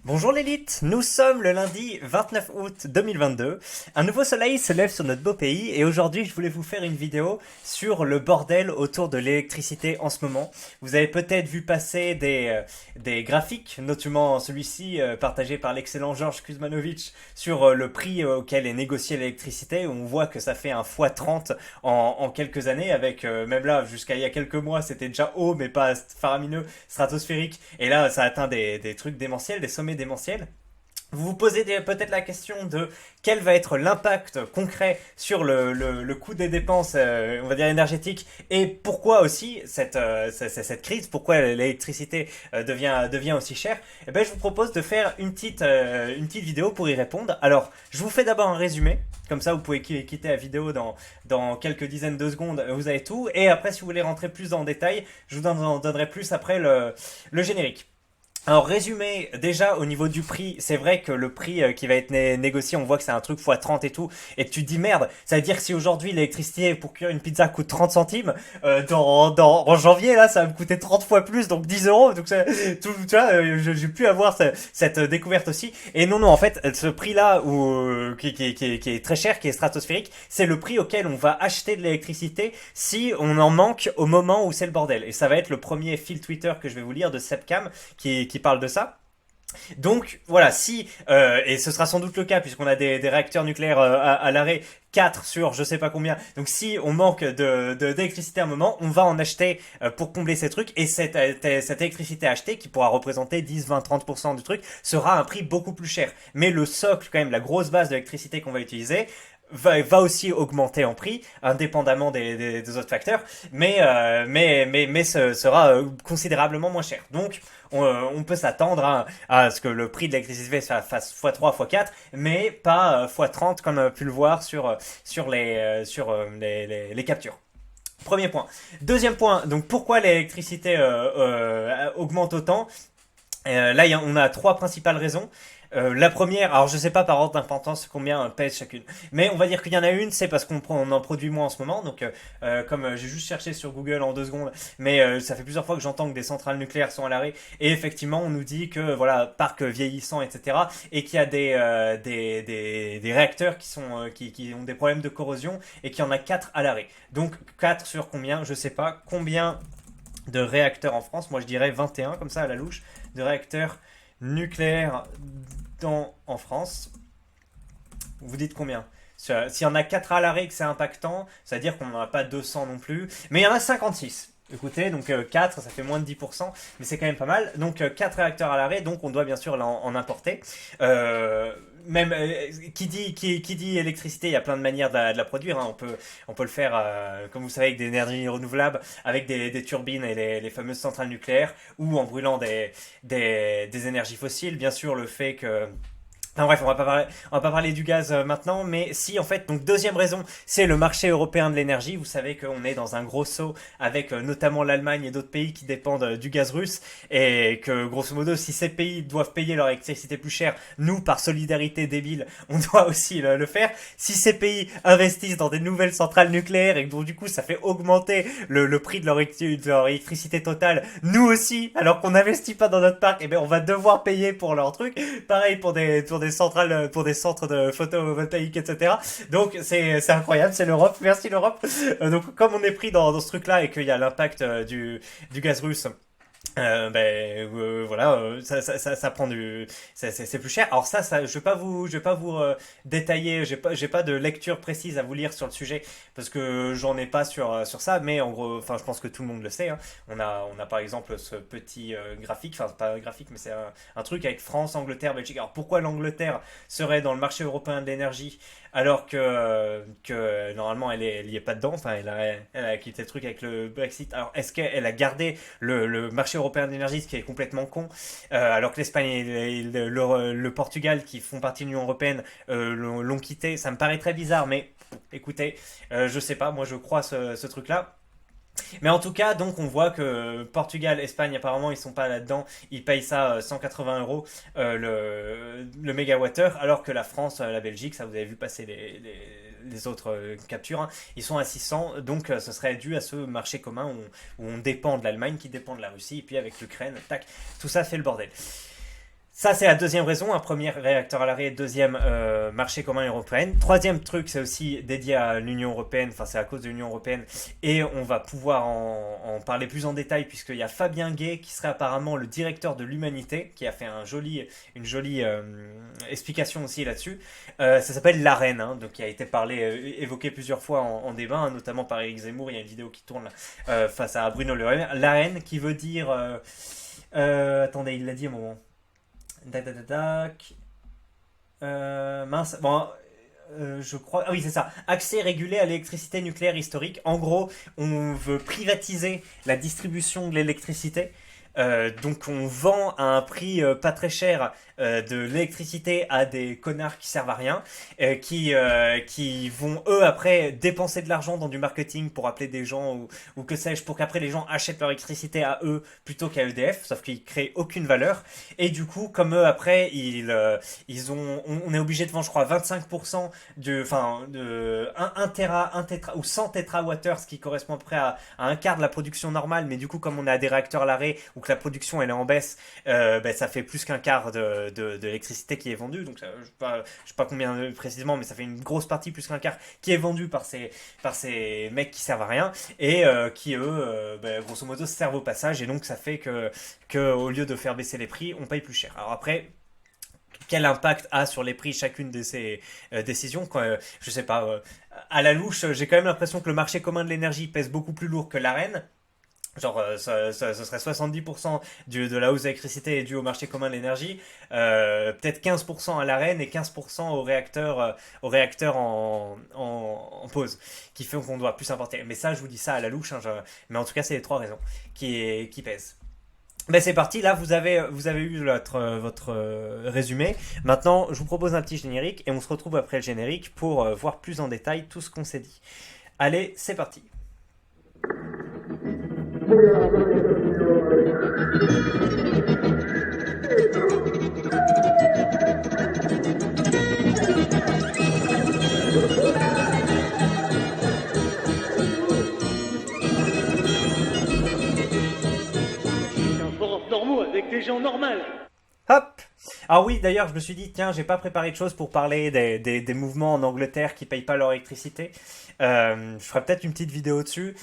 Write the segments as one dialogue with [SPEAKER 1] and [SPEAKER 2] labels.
[SPEAKER 1] Bonjour l'élite, nous sommes le lundi 29 août 2022. Un nouveau soleil se lève sur notre beau pays et aujourd'hui je voulais vous faire une vidéo sur le bordel autour de l'électricité en ce moment. Vous avez peut-être vu passer des graphiques, notamment celui-ci partagé par l'excellent Georges Kuzmanovic sur le prix auquel est négociée l'électricité. On voit que ça fait un x30 en quelques années avec même là jusqu'à il y a quelques mois c'était déjà haut mais pas faramineux, stratosphérique et là ça atteint des trucs démentiels, des sommets démentiel. Vous vous posez peut-être la question de quel va être l'impact concret sur le coût des dépenses, on va dire énergétiques, et pourquoi aussi cette crise, pourquoi l'électricité devient aussi chère. Et ben, je vous propose de faire une petite vidéo pour y répondre. Alors, je vous fais d'abord un résumé, comme ça vous pouvez quitter la vidéo dans quelques dizaines de secondes, vous avez tout, et après si vous voulez rentrer plus dans le détail, je vous en donnerai plus après le générique. Alors résumé, déjà au niveau du prix, c'est vrai que le prix qui va être négocié, on voit que c'est un truc x30 et tout, et tu te dis merde, ça veut dire que si aujourd'hui l'électricité pour cuire une pizza coûte 30 centimes, en janvier là ça va me coûter 30 fois plus, donc 10 euros, donc tu vois, j'ai pu avoir cette découverte aussi, et non en fait ce prix là qui est très cher, qui est stratosphérique, c'est le prix auquel on va acheter de l'électricité si on en manque au moment où c'est le bordel, et ça va être le premier fil Twitter que je vais vous lire de Sepcam qui parle de ça. Donc voilà, si, et ce sera sans doute le cas puisqu'on a des réacteurs nucléaires à l'arrêt, 4 sur je sais pas combien, donc si on manque d'électricité à un moment, on va en acheter pour combler ces trucs, et cette électricité achetée, qui pourra représenter 10, 20, 30% du truc, sera à un prix beaucoup plus cher. Mais le socle, quand même, la grosse base d'électricité qu'on va utiliser, va aussi augmenter en prix, indépendamment des autres facteurs, mais ce sera considérablement moins cher. Donc, on peut s'attendre à ce que le prix de l'électricité fasse x3, x4, mais pas x30 comme on a pu le voir sur les captures. Premier point. Deuxième point, donc pourquoi l'électricité augmente autant? Là, on a trois principales raisons. La première, alors je sais pas par ordre d'importance combien pèse chacune, mais on va dire qu'il y en a une, c'est parce qu'on en produit moins en ce moment, donc comme j'ai juste cherché sur Google en 2 secondes, mais ça fait plusieurs fois que j'entends que des centrales nucléaires sont à l'arrêt, et effectivement on nous dit que voilà, parc vieillissant, etc., et qu'il y a des réacteurs qui ont des problèmes de corrosion, et qu'il y en a 4 à l'arrêt. Donc 4 sur combien, je sais pas, combien de réacteurs en France, moi je dirais 21 comme ça à la louche, de réacteurs nucléaires en France. Vous dites combien? S'il y en a 4 à l'arrêt que c'est impactant, ça veut dire qu'on n'en a pas 200 non plus. Mais il y en a 56. Écoutez, donc 4, ça fait moins de 10%, mais c'est quand même pas mal. Donc 4 réacteurs à l'arrêt, donc on doit bien sûr en importer. Même qui dit électricité, il y a plein de manières de la produire, hein. On peut le faire, comme vous savez, avec des énergies renouvelables, avec des turbines et les fameuses centrales nucléaires, ou en brûlant des énergies fossiles. Bien sûr, le fait que enfin bref, on va pas parler du gaz maintenant, mais si en fait, donc deuxième raison, c'est le marché européen de l'énergie. Vous savez qu'on est dans un gros saut avec notamment l'Allemagne et d'autres pays qui dépendent du gaz russe, et que grosso modo, si ces pays doivent payer leur électricité plus cher, nous, par solidarité débile, on doit aussi le faire. Si ces pays investissent dans des nouvelles centrales nucléaires et que donc du coup ça fait augmenter le prix de leur électricité totale, nous aussi, alors qu'on n'investit pas dans notre parc, et bien on va devoir payer pour leur truc. Pareil pour des centrales, pour des centres de photovoltaïque, etc. Donc c'est incroyable, c'est l'Europe, merci l'Europe. Donc comme on est pris dans ce truc-là et qu'il y a l'impact du gaz russe, voilà, ça prend c'est plus cher. Alors je vais pas vous détailler, j'ai pas de lecture précise à vous lire sur le sujet parce que j'en ai pas sur ça, mais en gros, enfin je pense que tout le monde le sait, hein. On a par exemple ce petit graphique, enfin pas un graphique, mais c'est un truc avec France, Angleterre, Belgique. Alors pourquoi l'Angleterre serait dans le marché européen de l'énergie alors que normalement elle y est pas dedans, enfin elle a quitté le truc avec le Brexit. Alors est-ce qu'elle a gardé le marché européen de l'énergie, ce qui est complètement con, alors que l'Espagne et le Portugal, qui font partie de l'Union européenne, l'ont quitté? Ça me paraît très bizarre, mais écoutez, je sais pas, moi je crois ce truc-là. Mais en tout cas, donc on voit que Portugal, Espagne, apparemment ils sont pas là-dedans, ils payent ça 180 euros le mégawattheure, alors que la France, la Belgique, ça vous avez vu passer les autres captures, hein, ils sont à 600, donc ce serait dû à ce marché commun où on dépend de l'Allemagne, qui dépend de la Russie, et puis avec l'Ukraine, tac, tout ça fait le bordel. Ça, c'est la deuxième raison. Un premier réacteur à l'arrêt, deuxième marché commun européen. Troisième truc, c'est aussi dédié à l'Union européenne, enfin c'est à cause de l'Union européenne, et on va pouvoir en parler plus en détail puisqu'il y a Fabien Gay qui serait apparemment le directeur de l'Humanité, qui a fait une jolie explication aussi là-dessus. Ça s'appelle l'AREN, hein, donc qui a été évoqué plusieurs fois en débat, hein, notamment par Éric Zemmour. Il y a une vidéo qui tourne face à Bruno Le Maire. L'AREN qui veut dire... attendez, il l'a dit un moment. Tac, tac, tac, tac. Mince. Bon, je crois. Ah oui, c'est ça. Accès régulé à l'électricité nucléaire historique. En gros, on veut privatiser la distribution de l'électricité. Donc on vend à un prix pas très cher de l'électricité à des connards qui servent à rien, qui vont eux après dépenser de l'argent dans du marketing pour appeler des gens ou que sais-je, pour qu'après les gens achètent leur électricité à eux plutôt qu'à EDF, sauf qu'ils créent aucune valeur. Et du coup, comme eux après, on est obligé de vendre, je crois, 25% de 1 téra, 1 tétra ou 100 térawattheures, ce qui correspond à peu près à un quart de la production normale. Mais du coup, comme on a des réacteurs à l'arrêt ou que la production elle est en baisse, ça fait plus qu'un quart de l'électricité qui est vendue. Donc je sais pas combien précisément, mais ça fait une grosse partie, plus qu'un quart, qui est vendue par ces mecs qui servent à rien et qui eux, grosso modo, servent au passage. Et donc ça fait que au lieu de faire baisser les prix, on paye plus cher. Alors après, quel impact a sur les prix chacune de ces décisions je sais pas, à la louche, j'ai quand même l'impression que le marché commun de l'énergie pèse beaucoup plus lourd que l'AREN. Genre, ce serait 70% de la hausse de l'électricité est due au marché commun de l'énergie, peut-être 15% à l'AREN et 15% aux réacteurs en pause, qui fait qu'on doit plus importer. Mais ça, je vous dis ça à la louche, hein, mais en tout cas, c'est les trois raisons qui pèsent. Ben c'est parti, là vous avez eu votre résumé. Maintenant, je vous propose un petit générique et on se retrouve après le générique pour voir plus en détail tout ce qu'on s'est dit. Allez, c'est parti.
[SPEAKER 2] Normaux avec des gens normaux.
[SPEAKER 1] Hop. Ah oui, d'ailleurs, je me suis dit, tiens, j'ai pas préparé de choses pour parler des mouvements en Angleterre qui payent pas leur électricité. Je ferai peut-être une petite vidéo dessus.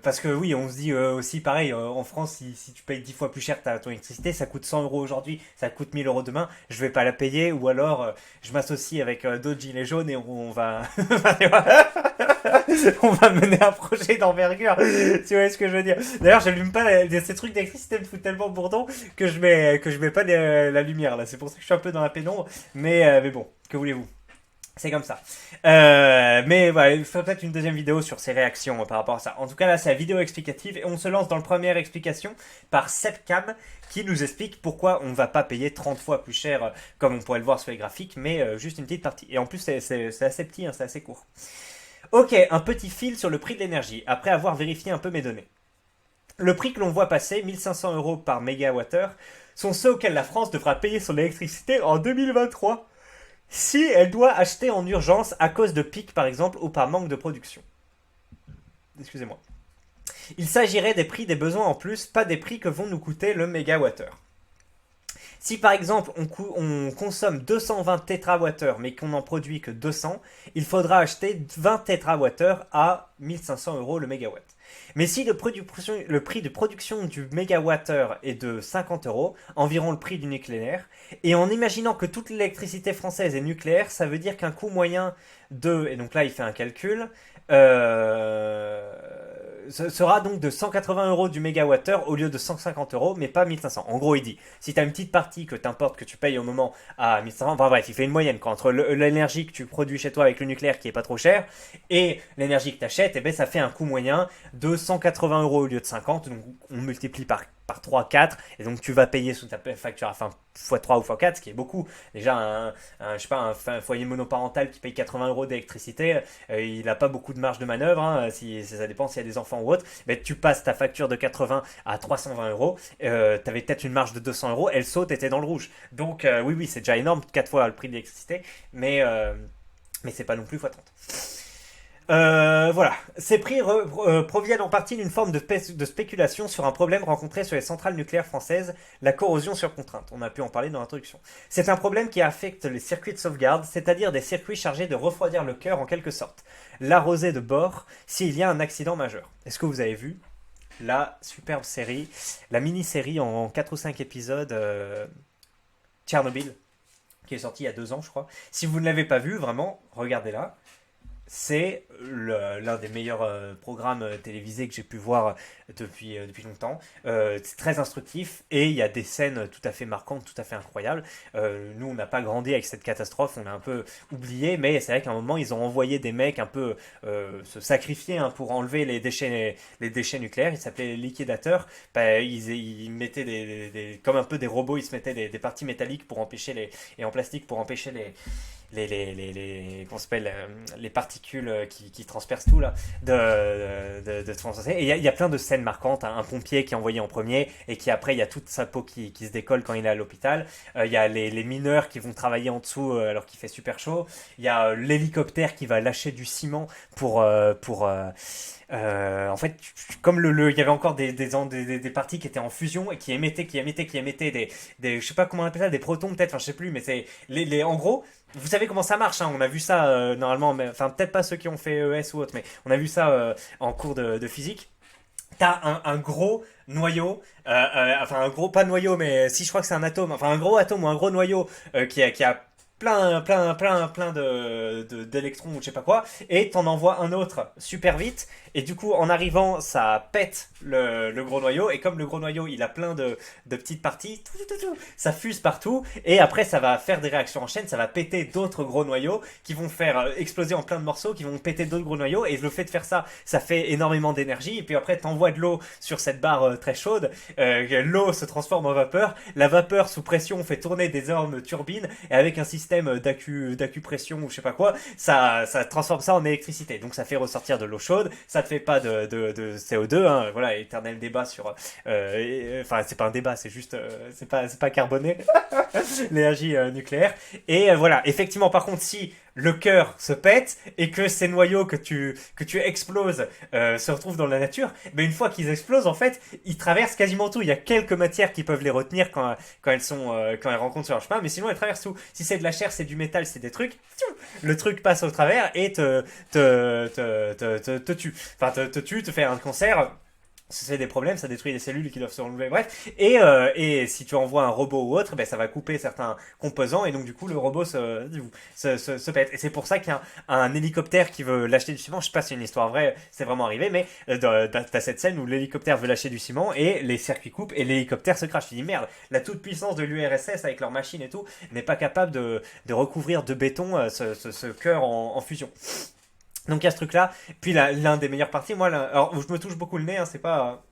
[SPEAKER 1] Parce que oui, on se dit aussi pareil, en France, si tu payes 10 fois plus cher ton électricité, ça coûte 100 euros aujourd'hui, ça coûte 1000 euros demain, je vais pas la payer, ou alors je m'associe avec d'autres gilets jaunes et on va... on va mener un projet d'envergure. Tu vois ce que je veux dire? D'ailleurs, j'allume pas ces trucs d'électricité me foutent tellement bourdon que je mets pas la lumière là. C'est pour ça que je suis un peu dans la pénombre. Mais bon, que voulez-vous? C'est comme ça. Mais voilà, je ferai peut-être une deuxième vidéo sur ces réactions par rapport à ça. En tout cas, là, c'est la vidéo explicative et on se lance dans la première explication par Sepcam qui nous explique pourquoi on ne va pas payer 30 fois plus cher comme on pourrait le voir sur les graphiques, mais juste une petite partie. Et en plus, c'est assez petit, hein, c'est assez court. Ok, un petit fil sur le prix de l'énergie, après avoir vérifié un peu mes données. Le prix que l'on voit passer, 1500 euros par mégawattheure, sont ceux auxquels la France devra payer son électricité en 2023, si elle doit acheter en urgence à cause de pics par exemple, ou par manque de production. Excusez-moi. Il s'agirait des prix des besoins en plus, pas des prix que vont nous coûter le mégawattheure. Si par exemple on consomme 220 térawattheures mais qu'on n'en produit que 200, il faudra acheter 20 térawattheures à 1500 euros le mégawatt. Mais si le prix de production du mégawattheure est de 50 euros, environ le prix du nucléaire, et en imaginant que toute l'électricité française est nucléaire, ça veut dire qu'un coût moyen et donc là il fait un calcul, sera donc de 180 euros du mégawattheure au lieu de 150 euros, mais pas 1500. En gros, il dit, si tu as une petite partie que t'importes, que tu payes au moment à 1500, enfin bref, il fait une moyenne entre l'énergie que tu produis chez toi avec le nucléaire qui est pas trop cher et l'énergie que tu achètes, et ben ça fait un coût moyen de 180 euros au lieu de 50, donc on multiplie par 3, 4, et donc tu vas payer sous ta facture à fin x3 ou x4, ce qui est beaucoup. Déjà, je sais pas, un foyer monoparental qui paye 80 euros d'électricité, il n'a pas beaucoup de marge de manœuvre, hein, ça dépend s'il y a des enfants ou autre, mais tu passes ta facture de 80 à 320 euros, tu avais peut-être une marge de 200 euros, elle saute et t'es dans le rouge. Donc oui, c'est déjà énorme, 4 fois le prix de l'électricité, mais c'est pas non plus x30. Voilà. Ces prix proviennent en partie d'une forme de spéculation sur un problème rencontré sur les centrales nucléaires françaises, la corrosion sur contrainte. On a pu en parler dans l'introduction. C'est un problème qui affecte les circuits de sauvegarde, c'est-à-dire des circuits chargés de refroidir le cœur en quelque sorte. L'arrosé de bord s'il y a un accident majeur. Est-ce que vous avez vu la superbe série, la mini-série en 4 ou 5 épisodes Tchernobyl, qui est sortie il y a 2 ans, je crois. Si vous ne l'avez pas vu, vraiment, regardez-la. C'est l'un des meilleurs programmes télévisés que j'ai pu voir depuis longtemps. C'est très instructif et il y a des scènes tout à fait marquantes, tout à fait incroyables. Nous, on n'a pas grandi avec cette catastrophe, on a un peu oublié, mais c'est vrai qu'à un moment, ils ont envoyé des mecs un peu se sacrifier hein, pour enlever les déchets nucléaires. Ils s'appelaient les liquidateurs. Bah, ils mettaient comme un peu des robots, ils se mettaient des parties métalliques pour empêcher et en plastique pour empêcher comment s'appelle, les particules qui transpercent tout là de transpercer. Et il y a plein de scènes marquantes, hein. Un pompier qui est envoyé en premier et qui après il y a toute sa peau qui se décolle quand il est à l'hôpital. Il y a les mineurs qui vont travailler en dessous alors qu'il fait super chaud. Il y a l'hélicoptère qui va lâcher du ciment en fait, comme il y avait encore des parties qui étaient en fusion et qui émettaient je sais pas comment on appelle ça, des protons peut-être, enfin je sais plus, mais c'est en gros, vous savez comment ça marche, hein, on a vu ça normalement, enfin peut-être pas ceux qui ont fait ES ou autre, mais on a vu ça en cours de physique. T'as un gros noyau, enfin un gros, pas noyau, mais si je crois que c'est un atome, enfin un gros atome ou un gros noyau qui a plein d'électrons ou je sais pas quoi, et t'en envoies un autre super vite, et du coup en arrivant ça pète le gros noyau, et comme le gros noyau il a plein de petites parties, ça fuse partout, et après ça va faire des réactions en chaîne, ça va péter d'autres gros noyaux qui vont faire exploser en plein de morceaux, qui vont péter d'autres gros noyaux, et le fait de faire ça, ça fait énormément d'énergie, et puis après t'envoies de l'eau sur cette barre très chaude, l'eau se transforme en vapeur, la vapeur sous pression fait tourner des énormes turbines, et avec un système d'acupression ou je sais pas quoi, ça transforme ça en électricité. Donc ça fait ressortir de l'eau chaude, ça te fait pas de CO2, hein, voilà, éternel débat sur... Enfin, c'est pas un débat, c'est juste... c'est pas carboné, l'énergie nucléaire. Et voilà, effectivement, par contre, si le cœur se pète et que ces noyaux que tu exploses se retrouvent dans la nature, mais une fois qu'ils explosent, en fait, ils traversent quasiment tout. Il y a quelques matières qui peuvent les retenir quand elles rencontrent sur leur chemin, mais sinon elles traversent tout. Si c'est de la chair, c'est du métal, c'est des trucs, le truc passe au travers et te tue. Enfin, te tue, te fait un cancer. Ça fait des problèmes, ça détruit les cellules qui doivent se renouveler, bref. Et si tu envoies un robot ou autre, ben, ça va couper certains composants et donc du coup le robot se pète. Et c'est pour ça qu'il y a un hélicoptère qui veut lâcher du ciment. Je sais pas si c'est une histoire vraie, c'est vraiment arrivé, mais t'as cette scène où l'hélicoptère veut lâcher du ciment et les circuits coupent et l'hélicoptère se crache. Tu dis merde, la toute puissance de l'URSS avec leurs machines et tout n'est pas capable de recouvrir de béton ce cœur en fusion. Donc il y a ce truc-là. Puis l'un des meilleures parties, moi, alors je me touche beaucoup le nez, hein, c'est pas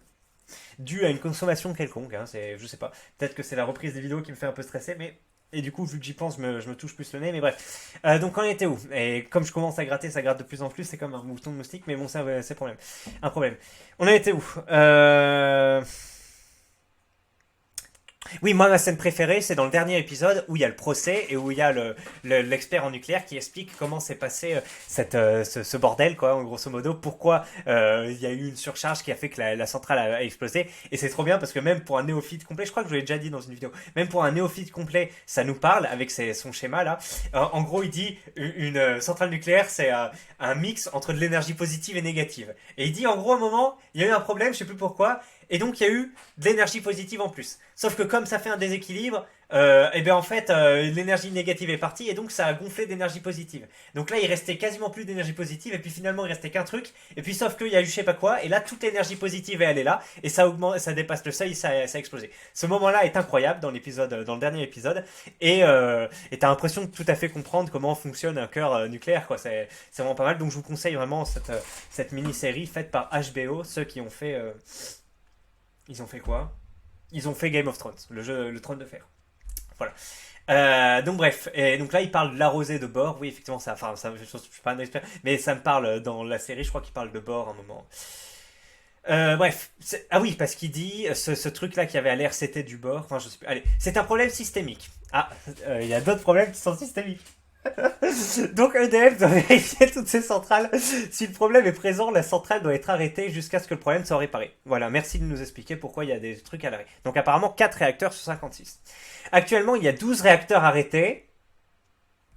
[SPEAKER 1] dû à une consommation quelconque, hein, je sais pas. Peut-être que c'est la reprise des vidéos qui me fait un peu stresser, mais et du coup, vu que j'y pense, je me touche plus le nez, mais bref. Donc on était où? Et comme je commence à gratter, ça gratte de plus en plus, c'est comme un mouton de moustique, mais bon, c'est un problème. On a été où? Oui, moi, ma scène préférée, c'est dans le dernier épisode où il y a le procès et où il y a l'expert en nucléaire qui explique comment s'est passé ce bordel, quoi, en grosso modo, pourquoi il y a eu une surcharge qui a fait que la centrale a explosé. Et c'est trop bien parce que même pour un néophyte complet, je crois que je l'ai déjà dit dans une vidéo, même pour un néophyte complet, ça nous parle avec son schéma là. En gros, il dit une centrale nucléaire, c'est un mix entre de l'énergie positive et négative. Et il dit en gros, à un moment, il y a eu un problème, je sais plus pourquoi. Et donc il y a eu de l'énergie positive en plus. Sauf que comme ça fait un déséquilibre, et bien en fait l'énergie négative est partie et donc ça a gonflé d'énergie positive. Donc là il restait quasiment plus d'énergie positive et puis finalement il restait qu'un truc. Et puis sauf qu'il y a eu je sais pas quoi et là toute l'énergie positive elle est là et ça augmente, ça dépasse le seuil, ça a explosé. Ce moment-là est incroyable dans le dernier épisode et t'as l'impression de tout à fait comprendre comment fonctionne un cœur nucléaire quoi. C'est vraiment pas mal. Donc je vous conseille vraiment cette mini-série faite par HBO, ceux qui ont fait ils ont fait quoi? Ils ont fait Game of Thrones, le trône de fer. Voilà. Donc bref, et donc là il parle de l'arrosé de bord. Oui, effectivement, je suis pas un expert, mais ça me parle dans la série. Je crois qu'il parle de bord à un moment. Bref, ah oui, parce qu'il dit ce truc-là qui avait à l'air, c'était du bord. Enfin, je sais plus. Allez, c'est un problème systémique. Ah, il y a d'autres problèmes qui sont systémiques. Donc EDF doit vérifier toutes ces centrales. Si le problème est présent, la centrale doit être arrêtée jusqu'à ce que le problème soit réparé. Voilà, merci de nous expliquer pourquoi il y a des trucs à l'arrêt. Donc apparemment 4 réacteurs sur 56. Actuellement, il y a 12 réacteurs arrêtés.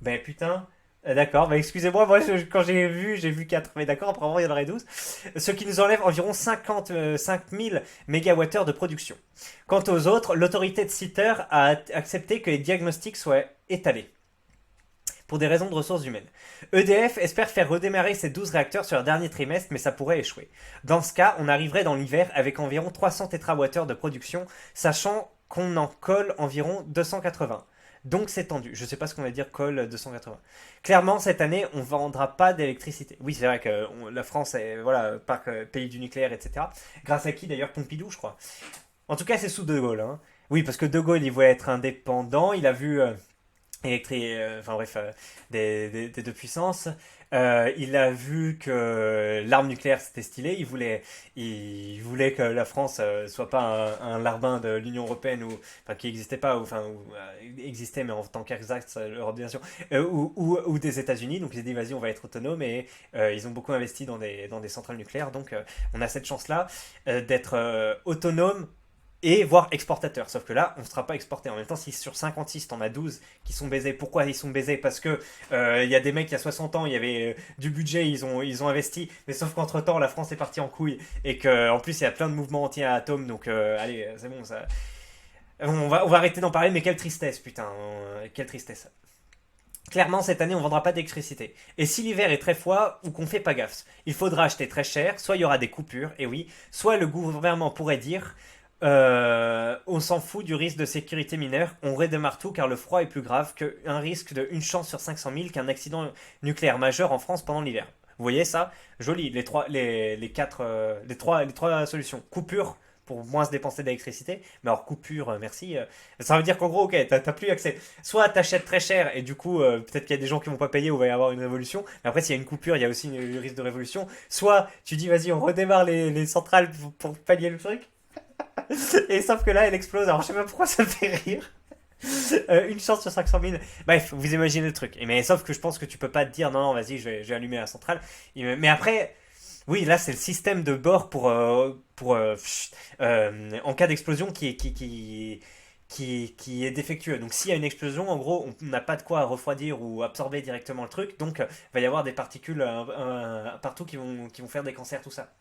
[SPEAKER 1] Ben putain. D'accord, bah excusez-moi, moi quand j'ai vu 4, mais d'accord, apparemment il y en aurait 12. Ce qui nous enlève environ 55 000 mégawattheures de production. Quant aux autres, l'autorité de Sitter a accepté que les diagnostics soient étalés pour des raisons de ressources humaines. EDF espère faire redémarrer ces 12 réacteurs sur leur dernier trimestre, mais ça pourrait échouer. Dans ce cas, on arriverait dans l'hiver avec environ 300 térawattheures de production, sachant qu'on en colle environ 280. Donc c'est tendu. Je sais pas ce qu'on va dire colle 280. Clairement, cette année, on ne vendra pas d'électricité. Oui, c'est vrai que la France est voilà, pays du nucléaire, etc. Grâce à qui d'ailleurs Pompidou, je crois. En tout cas, c'est sous De Gaulle. Hein. Oui, parce que De Gaulle, il voulait être indépendant. Il a vu enfin bref, des deux puissances. Il a vu que l'arme nucléaire c'était stylé. Il voulait que la France soit pas un larbin de l'Union européenne ou enfin qui n'existait pas, existait mais en tant qu'exact l'Europe bien sûr, ou des États-Unis. Donc il s'est dit vas-y on va être autonome et ils ont beaucoup investi dans des centrales nucléaires. Donc on a cette chance là d'être autonome et voire exportateur. Sauf que là, on ne sera pas exporté. En même temps, si sur 56, t'en as 12 qui sont baisés, pourquoi ils sont baisés? Parce que y a des mecs il y a 60 ans, il y avait du budget, ils ont investi, mais sauf qu'entre-temps, la France est partie en couille et qu'en plus, il y a plein de mouvements anti-atomes, donc allez, c'est bon, ça... On va arrêter d'en parler, mais quelle tristesse, putain, quelle tristesse. Clairement, cette année, on ne vendra pas d'électricité. Et si l'hiver est très froid ou qu'on fait pas gaffe, il faudra acheter très cher, soit il y aura des coupures, et oui, soit le gouvernement pourrait dire on s'en fout du risque de sécurité mineure, on redémarre tout car le froid est plus grave qu'un risque de une chance sur 500 000 qu'un accident nucléaire majeur en France pendant l'hiver. Vous voyez ça? Joli, les trois solutions. Coupure pour moins se dépenser d'électricité, mais alors coupure, merci. Ça veut dire qu'en gros, ok, t'as plus accès. Soit t'achètes très cher et du coup, peut-être qu'il y a des gens qui vont pas payer ou il va y avoir une révolution. Mais après, s'il y a une coupure, il y a aussi le risque de révolution. Soit tu dis, vas-y, on redémarre les centrales pour pallier le truc. Et sauf que là, elle explose. Alors, je sais pas pourquoi ça me fait rire. Une chance sur 500 000. Bref, vous imaginez le truc. Mais sauf que je pense que tu peux pas te dire non, non, vas-y, je vais allumer la centrale. Mais après, oui, là, c'est le système de bord en cas d'explosion qui est défectueux. Donc, s'il y a une explosion, en gros, on n'a pas de quoi refroidir ou absorber directement le truc. Donc, il va y avoir des particules partout qui vont faire des cancers, tout ça.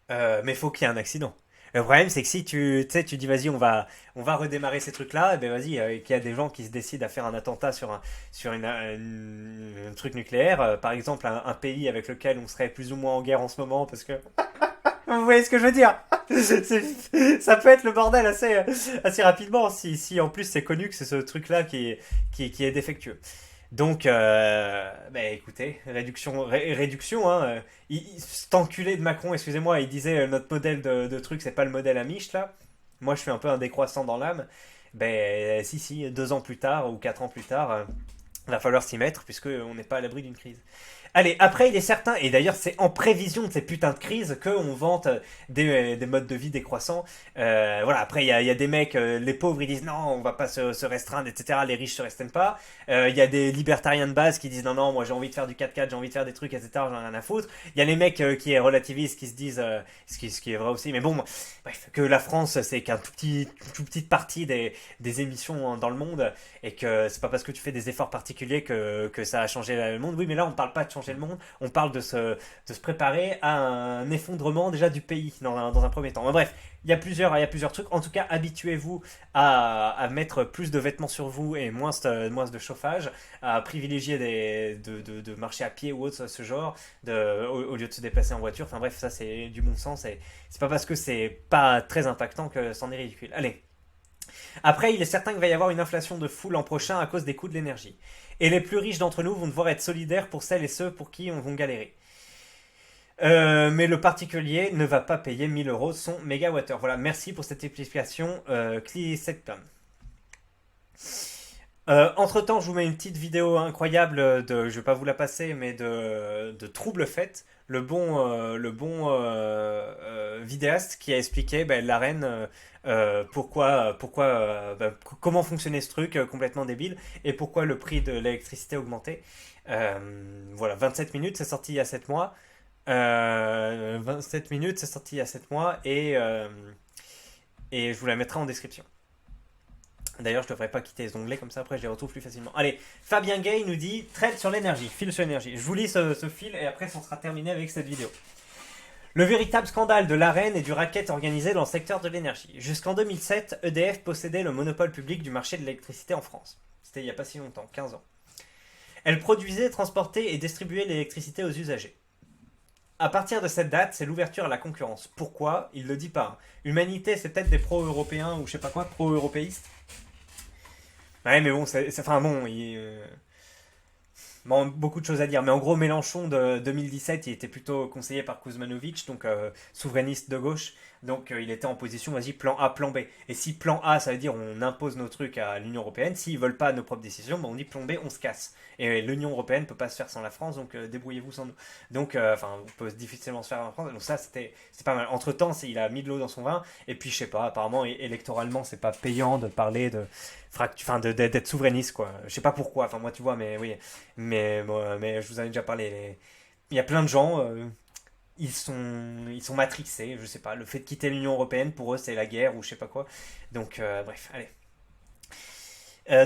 [SPEAKER 1] Mais faut qu'il y ait un accident. Le problème, c'est que si tu dis vas-y, on va redémarrer ces trucs-là, et ben vas-y, qu'il y a des gens qui se décident à faire un attentat sur un truc nucléaire, par exemple un pays avec lequel on serait plus ou moins en guerre en ce moment, parce que vous voyez ce que je veux dire? Ça peut être le bordel assez rapidement si en plus c'est connu que c'est ce truc-là qui est défectueux. Donc, bah, écoutez, réduction, hein. Cet enculé de Macron, excusez-moi, il disait notre modèle de truc, c'est pas le modèle Amish, là. Moi, je suis un peu un décroissant dans l'âme. Ben, si, 2 ans plus tard ou 4 ans plus tard, il va falloir s'y mettre, puisqu'on n'est pas à l'abri d'une crise. Allez, après, il est certain, et d'ailleurs, c'est en prévision de ces putains de crises qu'on vante des modes de vie décroissants. Voilà, après, il y a des mecs, les pauvres, ils disent non, on va pas se restreindre, etc. Les riches se restreignent pas. Il y a des libertariens de base qui disent non, non, moi j'ai envie de faire du 4x4, j'ai envie de faire des trucs, etc. J'en ai rien à foutre. Il y a les mecs qui est relativistes, qui se disent, ce qui est vrai aussi, mais bon, bref, que la France, c'est qu'un tout petite partie des émissions dans le monde, et que c'est pas parce que tu fais des efforts particuliers que ça a changé le monde. Oui, mais là, on parle pas de changer le monde, on parle de se préparer à un effondrement déjà du pays dans un premier temps. Mais bref, il y a plusieurs trucs. En tout cas, habituez-vous à mettre plus de vêtements sur vous et moins de chauffage, à privilégier de marcher à pied ou autre, ce genre, au lieu de se déplacer en voiture. Enfin bref, ça c'est du bon sens et c'est pas parce que c'est pas très impactant que c'en est ridicule. Allez. Après, il est certain qu'il va y avoir une inflation de fou l'an prochain à cause des coûts de l'énergie. Et les plus riches d'entre nous vont devoir être solidaires pour celles et ceux pour qui on va galérer. Mais le particulier ne va pas payer 1000 euros son mégawattheure. Voilà, merci pour cette explication, Clisecpam. Entre-temps, je vous mets une petite vidéo incroyable je vais pas vous la passer, mais de troubles faits. vidéaste qui a expliqué l'AREN, comment fonctionnait ce truc complètement débile et pourquoi le prix de l'électricité augmentait. Voilà, 27 minutes, c'est sorti il y a 7 mois. 27 minutes, c'est sorti il y a 7 mois et je vous la mettrai en description. D'ailleurs, je ne devrais pas quitter les onglets, comme ça après je les retrouve plus facilement. Allez, Fabien Gay nous dit trade sur l'énergie, fil sur l'énergie. Je vous lis ce fil et après ça sera terminé avec cette vidéo. Le véritable scandale de l'AREN et du racket organisé dans le secteur de l'énergie. Jusqu'en 2007, EDF possédait le monopole public du marché de l'électricité en France. C'était il n'y a pas si longtemps, 15 ans. Elle produisait, transportait et distribuait l'électricité aux usagers. À partir de cette date, c'est l'ouverture à la concurrence. Pourquoi? Il ne le dit pas. Humanité, c'est peut-être des pro-européens ou je sais pas quoi, pro-européistes. Ouais, mais bon, enfin bon, bon, beaucoup de choses à dire. Mais en gros, Mélenchon de 2017, il était plutôt conseillé par Kuzmanovic, donc souverainiste de gauche. Donc il était en position, vas-y, plan A, plan B. Et si plan A, ça veut dire on impose nos trucs à l'Union Européenne, s'ils veulent pas nos propres décisions, on dit plan B, on se casse. Et l'Union Européenne peut pas se faire sans la France, donc débrouillez-vous sans nous. Donc, enfin, on peut difficilement se faire en France. Donc ça, c'est pas mal. Entre-temps, il a mis de l'eau dans son vin. Et puis, je sais pas, apparemment, électoralement, c'est pas payant de parler d'être souverainiste, quoi. Je sais pas pourquoi. Enfin, moi, tu vois, mais oui. Mais je vous en ai déjà parlé. Il y a plein de gens, ils sont matrixés, je sais pas. Le fait de quitter l'Union Européenne, pour eux, c'est la guerre ou je sais pas quoi. Donc, bref, allez.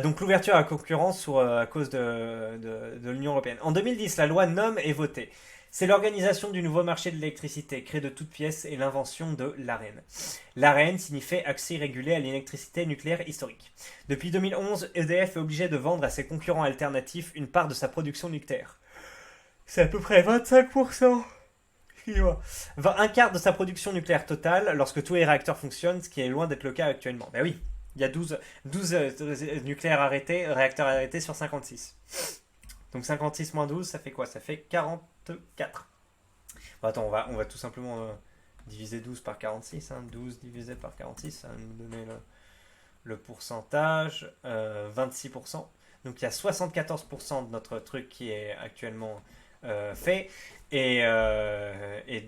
[SPEAKER 1] Donc l'ouverture à la concurrence à cause de l'Union Européenne. En 2010, la loi NOM est votée. C'est l'organisation du nouveau marché de l'électricité, créé de toutes pièces, et l'invention de l'AREN. L'AREN signifie accès régulé à l'électricité nucléaire historique. Depuis 2011, EDF est obligé de vendre à ses concurrents alternatifs une part de sa production nucléaire. C'est à peu près 25%. Un quart de sa production nucléaire totale lorsque tous les réacteurs fonctionnent, ce qui est loin d'être le cas actuellement. Ben oui, il y a 12 réacteurs arrêtés sur 56. Donc 56 moins 12, ça fait quoi? Ça fait 44. Bon, attends, on va tout simplement diviser 12 par 46. 12 divisé par 46, ça va nous donner le pourcentage. 26%. Donc il y a 74% de notre truc qui est actuellement fait. Et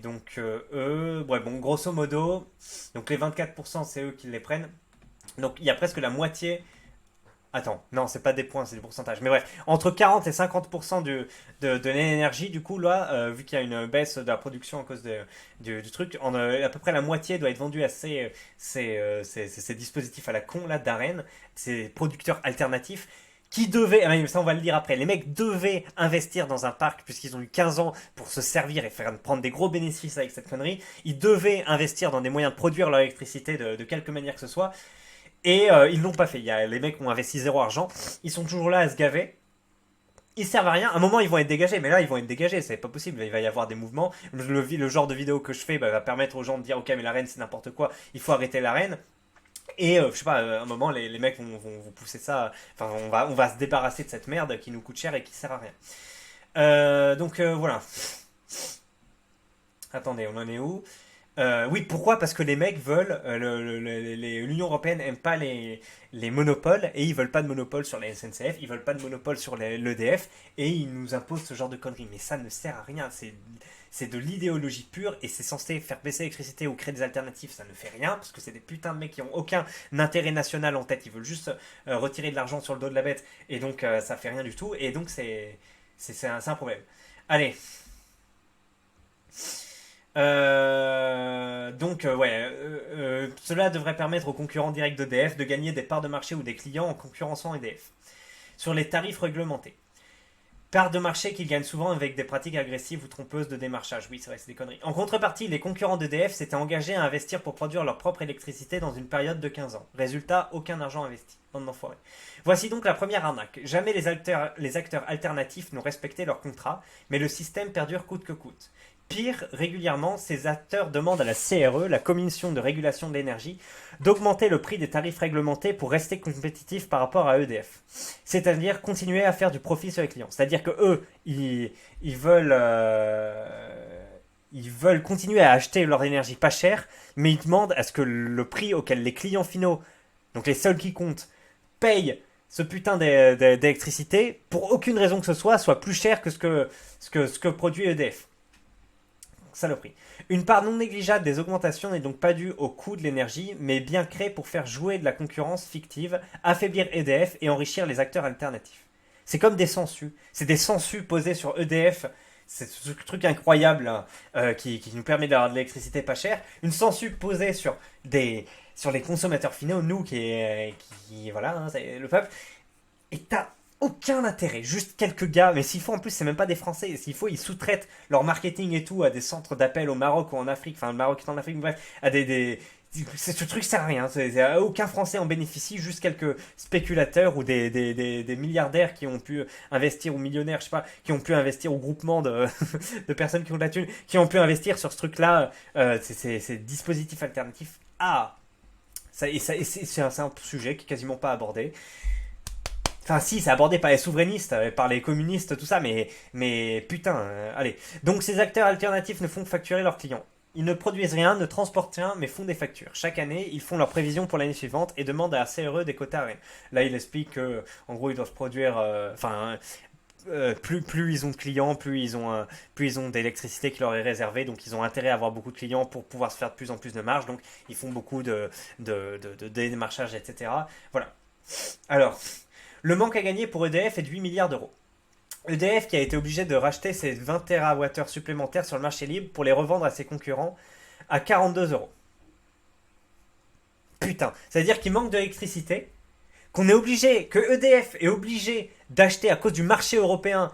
[SPEAKER 1] donc eux, ouais, bon, grosso modo, donc les 24%, c'est eux qui les prennent. Donc il y a presque la moitié. Attends, non, c'est pas des points, c'est des pourcentages. Mais bref, entre 40 et 50% de l'énergie, du coup, là, vu qu'il y a une baisse de la production à cause du truc, à peu près la moitié doit être vendue à ces dispositifs à la con, là, d'AREN, ces producteurs alternatifs, qui devaient, ça on va le dire après, les mecs devaient investir dans un parc, puisqu'ils ont eu 15 ans pour se servir et prendre des gros bénéfices avec cette connerie. Ils devaient investir dans des moyens de produire leur électricité de quelque manière que ce soit. Et ils l'ont pas fait. Les mecs ont investi zéro argent. Ils sont toujours là à se gaver. Ils servent à rien. À un moment, ils vont être dégagés. Mais là, ils vont être dégagés. C'est pas possible. Il va y avoir des mouvements. Le genre de vidéo que je fais va permettre aux gens de dire ok, mais l'AREN c'est n'importe quoi. Il faut arrêter l'AREN. Et je sais pas, à un moment, les mecs vont pousser ça. Enfin, on va se débarrasser de cette merde qui nous coûte cher et qui sert à rien. Donc voilà. Attendez, on en est où? Oui, pourquoi? Parce que les mecs veulent, l'Union Européenne aime pas les monopoles et ils veulent pas de monopole sur les SNCF, ils veulent pas de monopole sur l'EDF et ils nous imposent ce genre de conneries. Mais ça ne sert à rien, c'est de l'idéologie pure et c'est censé faire baisser l'électricité ou créer des alternatives, ça ne fait rien parce que c'est des putains de mecs qui ont aucun intérêt national en tête, ils veulent juste retirer de l'argent sur le dos de la bête et donc ça fait rien du tout et donc c'est un problème. Allez. Cela devrait permettre aux concurrents directs d'EDF de gagner des parts de marché ou des clients en concurrençant EDF. Sur les tarifs réglementés. Parts de marché qu'ils gagnent souvent avec des pratiques agressives ou trompeuses de démarchage. Oui, c'est vrai, c'est des conneries. En contrepartie, les concurrents d'EDF s'étaient engagés à investir pour produire leur propre électricité dans une période de 15 ans. Résultat, aucun argent investi. Bande d'enfoirés. Voici donc la première arnaque. Jamais les acteurs alternatifs n'ont respecté leur contrat, mais le système perdure coûte que coûte. Pire, régulièrement, ces acteurs demandent à la CRE, la Commission de régulation de l'énergie, d'augmenter le prix des tarifs réglementés pour rester compétitifs par rapport à EDF. C'est-à-dire continuer à faire du profit sur les clients. C'est-à-dire que eux, ils veulent continuer à acheter leur énergie pas chère, mais ils demandent à ce que le prix auquel les clients finaux, donc les seuls qui comptent, payent ce putain d'électricité, pour aucune raison que ce soit plus cher que ce que produit EDF. saloperie. Une part non négligeable des augmentations n'est donc pas due au coût de l'énergie, mais bien créée pour faire jouer de la concurrence fictive, affaiblir EDF et enrichir les acteurs alternatifs. C'est comme des sangsues. C'est des sangsues posées sur EDF. C'est ce truc incroyable hein, qui nous permet d'avoir de l'électricité pas chère. Une sangsue posée sur les consommateurs finaux, nous voilà, hein, c'est le peuple. Et t'as aucun intérêt, juste quelques gars, mais s'il faut en plus c'est même pas des Français, s'il faut ils sous-traitent leur marketing et tout à des centres d'appel au Maroc ou en Afrique, enfin le Maroc est en Afrique, bref, à ce truc sert à rien, aucun Français en bénéficie, juste quelques spéculateurs ou des milliardaires qui ont pu investir, ou millionnaires, je sais pas, qui ont pu investir, au groupement de personnes qui ont de la thune, qui ont pu investir sur ce truc-là, ces dispositifs alternatifs. Ah, c'est un sujet qui est quasiment pas abordé. Enfin, si, c'est abordé par les souverainistes, par les communistes, tout ça, mais putain, allez. Donc, ces acteurs alternatifs ne font que facturer leurs clients. Ils ne produisent rien, ne transportent rien, mais font des factures. Chaque année, ils font leurs prévisions pour l'année suivante et demandent à la CRE des quotas. Là, il explique que, en gros, ils doivent produire, plus ils ont de clients, plus ils ont d'électricité qui leur est réservée, donc ils ont intérêt à avoir beaucoup de clients pour pouvoir se faire de plus en plus de marge, donc ils font beaucoup de démarchage, etc. Voilà. Alors, le manque à gagner pour EDF est de 8 milliards d'euros. EDF qui a été obligé de racheter ses 20 TWh supplémentaires sur le marché libre pour les revendre à ses concurrents à 42 euros. Putain, ça veut dire qu'il manque d'électricité, que EDF est obligé d'acheter à cause du marché européen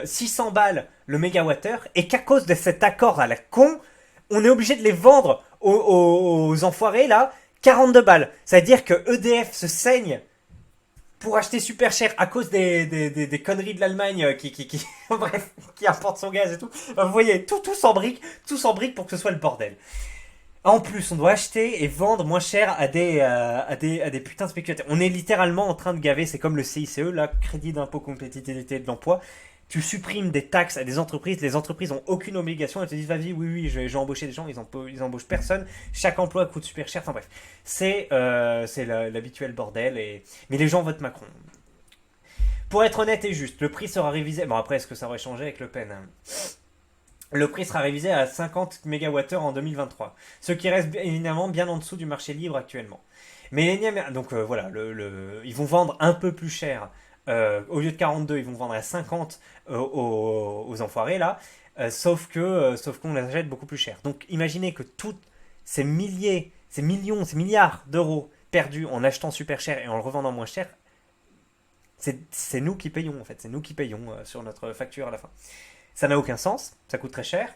[SPEAKER 1] 600 balles le mégawattheure, et qu'à cause de cet accord à la con, on est obligé de les vendre aux enfoirés là 42 balles. Ça veut dire que EDF se saigne pour acheter super cher à cause des conneries de l'Allemagne bref, qui importe son gaz et tout. Vous voyez, tout s'embrique pour que ce soit le bordel. En plus, on doit acheter et vendre moins cher à des putains de spéculateurs. On est littéralement en train de gaver, c'est comme le CICE, là, crédit d'impôt compétitivité de l'emploi. Tu supprimes des taxes à des entreprises, les entreprises ont aucune obligation, elles te disent vas-y, oui, j'ai embauché des gens, ils embauchent personne, chaque emploi coûte super cher, enfin bref. C'est l'habituel bordel, mais les gens votent Macron. Pour être honnête et juste, le prix sera révisé, bon après est-ce que ça aurait changé avec Le Pen hein. Le prix sera révisé à 50 MWh en 2023, ce qui reste évidemment bien en dessous du marché libre actuellement. Mais donc voilà, ils vont vendre un peu plus cher. Au lieu de 42, ils vont vendre à 50 aux enfoirés là, sauf qu'on les achète beaucoup plus cher. Donc imaginez que tous ces milliers, ces millions, ces milliards d'euros perdus en achetant super cher et en le revendant moins cher, c'est nous qui payons en fait, c'est nous qui payons sur notre facture à la fin. Ça n'a aucun sens, ça coûte très cher,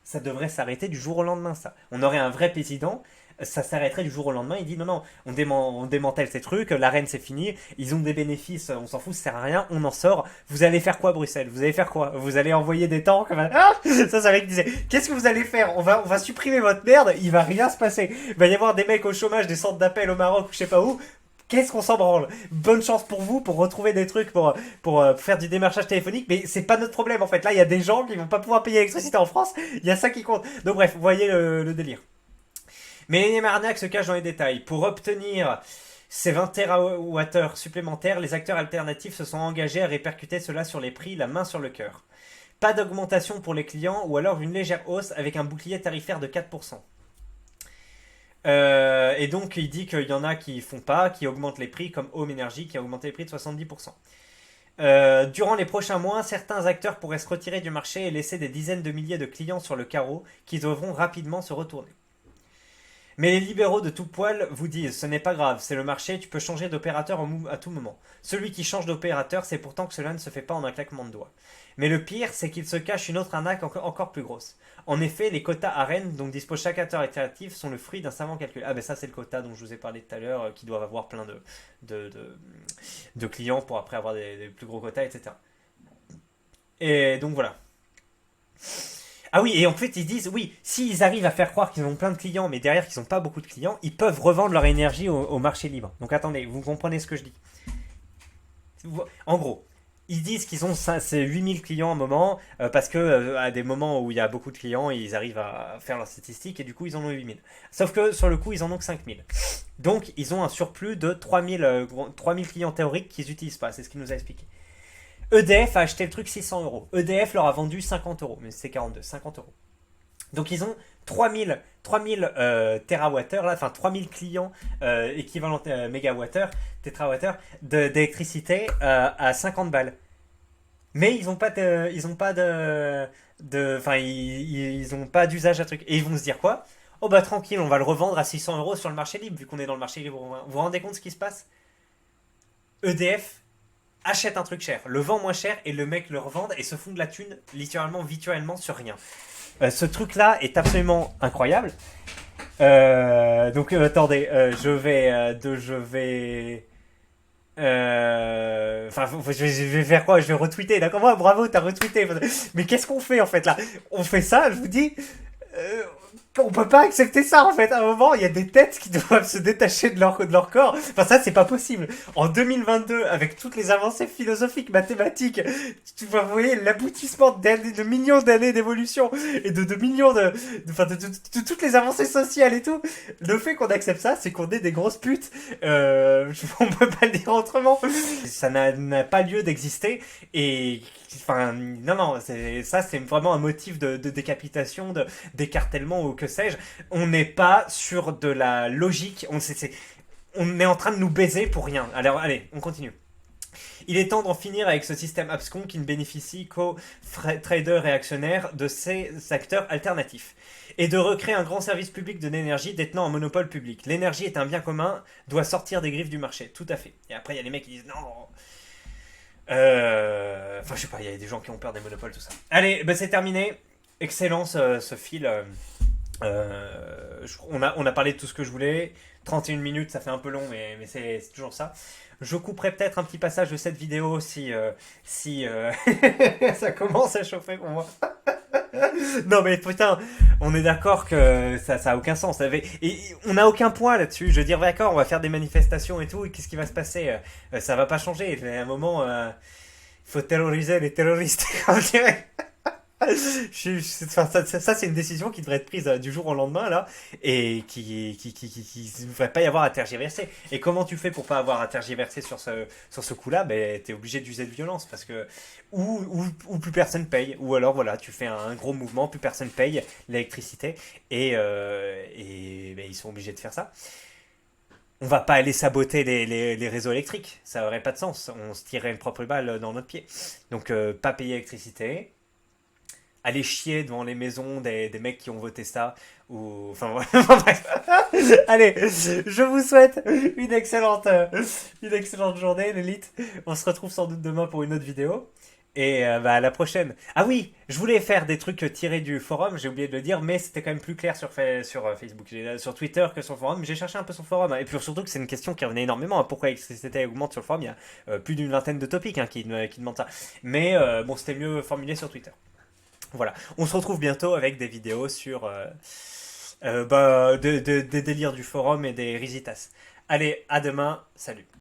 [SPEAKER 1] ça devrait s'arrêter du jour au lendemain ça. On aurait un vrai président, ça s'arrêterait du jour au lendemain, il dit non, on démantèle ces trucs, la reine c'est fini, ils ont des bénéfices, on s'en fout, ça sert à rien, on en sort. Vous allez faire quoi Bruxelles? Vous allez faire quoi? Vous allez envoyer des tanks? Ça c'est un mec qui disait, qu'est-ce que vous allez faire? On va supprimer votre merde, il va rien se passer. Il va y avoir des mecs au chômage, des centres d'appel au Maroc ou je sais pas où. Qu'est-ce qu'on s'en branle? Bonne chance pour vous, pour retrouver des trucs, pour faire du démarchage téléphonique, mais c'est pas notre problème en fait. Là, il y a des gens qui vont pas pouvoir payer l'électricité en France, il y a ça qui compte. Donc bref, vous voyez le délire. Mais l'énième arnaque se cache dans les détails. Pour obtenir ces 20 TWh supplémentaires, les acteurs alternatifs se sont engagés à répercuter cela sur les prix, la main sur le cœur. Pas d'augmentation pour les clients, ou alors une légère hausse avec un bouclier tarifaire de 4%. Et donc il dit qu'il y en a qui font pas, qui augmentent les prix, comme Home Energy qui a augmenté les prix de 70%. Durant les prochains mois, certains acteurs pourraient se retirer du marché et laisser des dizaines de milliers de clients sur le carreau qui devront rapidement se retourner. Mais les libéraux de tout poil vous disent, ce n'est pas grave, c'est le marché, tu peux changer d'opérateur à tout moment. Celui qui change d'opérateur, c'est pourtant que cela ne se fait pas en un claquement de doigts. Mais le pire, c'est qu'il se cache une autre arnaque encore plus grosse. En effet, les quotas AREN dont dispose chaque acteur alternatif sont le fruit d'un savant calcul. Ah ben ça c'est le quota dont je vous ai parlé tout à l'heure, qui doivent avoir plein de clients pour après avoir des plus gros quotas, etc. Et donc voilà. Ah oui, et en fait, ils disent, oui, s'ils arrivent à faire croire qu'ils ont plein de clients, mais derrière qu'ils n'ont pas beaucoup de clients, ils peuvent revendre leur énergie au marché libre. Donc attendez, vous comprenez ce que je dis. En gros, ils disent qu'ils ont 8000 clients à un moment, parce que à des moments où il y a beaucoup de clients, ils arrivent à faire leurs statistiques, et du coup, ils en ont 8000. Sauf que sur le coup, ils en ont que 5000. Donc, ils ont un surplus de 3000 clients théoriques qu'ils n'utilisent pas, c'est ce qu'il nous a expliqué. EDF a acheté le truc 600 euros. EDF leur a vendu 50 euros. Mais c'est 42, 50 euros. Donc ils ont 3000 TWh, là, enfin 3000 clients équivalent mégawattheure, tétrawattheure d'électricité à 50 balles. Mais ils ont pas enfin ils ont pas d'usage à truc. Et ils vont se dire quoi? Oh bah tranquille, on va le revendre à 600 euros sur le marché libre, vu qu'on est dans le marché libre. Vous vous rendez compte ce qui se passe? EDF achète un truc cher, le vend moins cher et le mec le revend et se font de la thune littéralement, virtuellement sur rien. Ce truc-là est absolument incroyable. Attendez, je vais. Enfin, je vais faire quoi? Je vais retweeter, d'accord? Moi, bravo, t'as retweeté. Mais qu'est-ce qu'on fait en fait là? On fait ça, je vous dis. euh, on peut pas accepter ça en fait. À un moment, il y a des têtes qui doivent se détacher de leur corps. Enfin, ça, c'est pas possible. En 2022, avec toutes les avancées philosophiques, mathématiques, tu vois, vous voyez l'aboutissement de millions d'années d'évolution et de millions de toutes les avancées sociales et tout. Le fait qu'on accepte ça, c'est qu'on est des grosses putes. On peut pas le dire autrement. Ça n'a pas lieu d'exister et enfin non non c'est vraiment un motif de décapitation, d'écartèlement ou que sais-je. On n'est pas sur de la logique. On est en train de nous baiser pour rien. Alors allez, on continue. Il est temps d'en finir avec ce système abscon qui ne bénéficie qu'aux traders et actionnaires de ces acteurs alternatifs. Et de recréer un grand service public de l'énergie détenant un monopole public. L'énergie est un bien commun, doit sortir des griffes du marché. Tout à fait. Et après, il y a les mecs qui disent non. Enfin, je sais pas, il y a des gens qui ont peur des monopoles, tout ça. Allez, bah, c'est terminé. Excellent ce fil. On a parlé de tout ce que je voulais. 31 minutes, ça fait un peu long, mais c'est toujours ça. Je couperai peut-être un petit passage de cette vidéo si ça commence à chauffer pour moi. Non mais putain, on est d'accord que ça a aucun sens. Et on n'a aucun poids là-dessus. Je veux dire, d'accord, on va faire des manifestations et tout, et qu'est-ce qui va se passer? Ça va pas changer. À un moment, il faut terroriser les terroristes, on dirait. Enfin, ça, c'est une décision qui devrait être prise du jour au lendemain, là, et qui ne devrait pas y avoir à tergiverser. Et comment tu fais pour pas avoir à tergiverser sur ce coup-là? Ben, t'es obligé d'user de violence, parce que ou plus personne paye, ou alors voilà, tu fais un gros mouvement, plus personne paye l'électricité, et ben, ils sont obligés de faire ça. On va pas aller saboter les réseaux électriques, ça aurait pas de sens, on se tirerait une propre balle dans notre pied. Donc, pas payer l'électricité, aller chier devant les maisons des mecs qui ont voté ça. Ou... Enfin, bref. Allez, je vous souhaite une excellente journée, l'élite. On se retrouve sans doute demain pour une autre vidéo. Et bah, à la prochaine. Ah oui, je voulais faire des trucs tirés du forum, j'ai oublié de le dire, mais c'était quand même plus clair sur Facebook, sur Twitter que sur le forum. J'ai cherché un peu sur le forum, hein, et puis surtout que c'est une question qui revenait énormément. Hein, pourquoi l'électricité augmente sur le forum? Il y a plus d'une vingtaine de topics, hein, qui demandent ça. Mais bon, c'était mieux formulé sur Twitter. Voilà, on se retrouve bientôt avec des vidéos sur des délires du forum et des risitas. Allez, à demain, salut.